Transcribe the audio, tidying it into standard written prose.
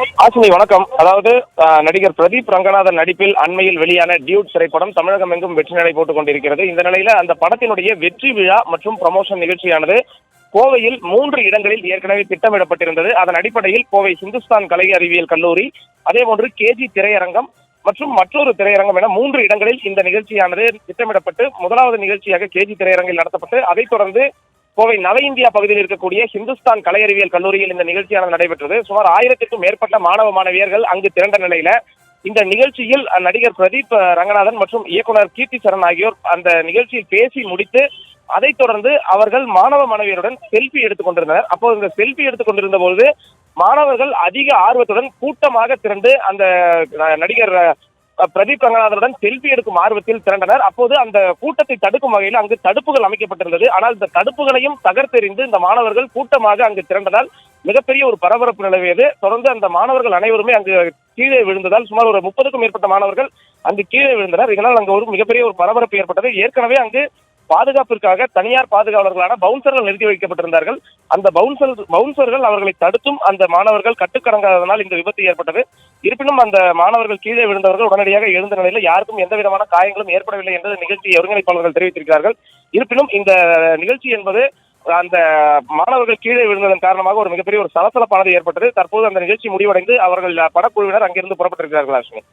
ஆசினி வணக்கம். அதாவது நடிகர் பிரதீப் ரங்கநாதன் நடிப்பில் அண்மையில் வெளியான டியூட் திரைப்படம் தமிழகம் எங்கும் வெற்றி நடை போட்டுக் கொண்டிருக்கிறது. இந்த நிலையில அந்த படத்தினுடைய வெற்றி விழா மற்றும் ப்ரமோஷன் நிகழ்ச்சியானது கோவையில் 3 இடங்களில் ஏற்கனவே திட்டமிடப்பட்டிருந்தது. அதன் அடிப்படையில் கோவை இந்துஸ்தான் கலை அறிவியல் கல்லூரி, அதேபோன்று கேஜி திரையரங்கம் மற்றும் மற்றொரு திரையரங்கம் என 3 இடங்களில் இந்த நிகழ்ச்சியானது திட்டமிடப்பட்டு முதலாவது நிகழ்ச்சியாக கேஜி திரையரங்கில் நடத்தப்பட்டு அதைத் தொடர்ந்து கோவை நவ இந்தியா பகுதியில் இருக்கக்கூடிய இந்துஸ்தான் கலை அறிவியல் கல்லூரியில் இந்த நிகழ்ச்சியானது நடைபெற்றது. சுமார் 1000க்கும் மேற்பட்ட மாணவ மாணவியர்கள் அங்கு திரண்ட நிலையில இந்த நிகழ்ச்சியில் நடிகர் பிரதீப் ரங்கநாதன் மற்றும் இயக்குனர் கீர்த்தி சரண் ஆகியோர் அந்த நிகழ்ச்சியில் பேசி முடித்து அதைத் தொடர்ந்து அவர்கள் மாணவ மாணவியருடன் செல்ஃபி எடுத்துக் கொண்டிருந்தனர். அப்போது இந்த செல்ஃபி எடுத்துக் கொண்டிருந்த பொழுது மாணவர்கள் அதிக ஆர்வத்துடன் கூட்டமாக திரண்டு அந்த நடிகர் பிரதீப் ரங்கநாதனுடன் செல்ஃபி எடுக்கும் ஆர்வத்தில் திரண்டனர். அப்போது அந்த கூட்டத்தை தடுக்கும் வகையில் அங்கு தடுப்புகள் அமைக்கப்பட்டிருந்தது. ஆனால் இந்த தடுப்புகளையும் தகர்த்தெறிந்து இந்த மாணவர்கள் கூட்டமாக அங்கு திரண்டதால் மிகப்பெரிய ஒரு பரபரப்பு நிலவியது. தொடர்ந்து அந்த மாணவர்கள் அனைவருமே அங்கு கீழே விழுந்ததால் சுமார் ஒரு 30க்கும் மேற்பட்ட மாணவர்கள் அங்கு கீழே விழுந்தனர். இதனால் அங்கு ஒரு மிகப்பெரிய ஒரு பரபரப்பு ஏற்பட்டது. ஏற்கனவே அங்கு பாதுகாப்பிற்காக தனியார் பாதுகாவலர்களான பவுன்சர்கள் நிறுத்தி வைக்கப்பட்டிருந்தார்கள். அந்த பவுன்சர்கள் அவர்களை தடுத்தும் அந்த மாணவர்கள் கட்டுக்கடங்காததனால் இந்த விபத்து ஏற்பட்டது. இருப்பினும் அந்த மாணவர்கள் கீழே விழுந்தவர்கள் உடனடியாக எழுந்த நிலையில் யாருக்கும் எந்த விதமான காயங்களும் ஏற்படவில்லை என்று நிகழ்ச்சி ஒருங்கிணைப்பாளர்கள் தெரிவித்திருக்கிறார்கள். இருப்பினும் இந்த நிகழ்ச்சி என்பது அந்த மாணவர்கள் கீழே விழுந்ததன் காரணமாக ஒரு மிகப்பெரிய ஒரு சலசலப்பானது ஏற்பட்டது. தற்போது அந்த நிகழ்ச்சி முடிவடைந்து அவர்கள் படக்குழுவினர் அங்கிருந்து புறப்பட்டிருக்கிறார்கள்.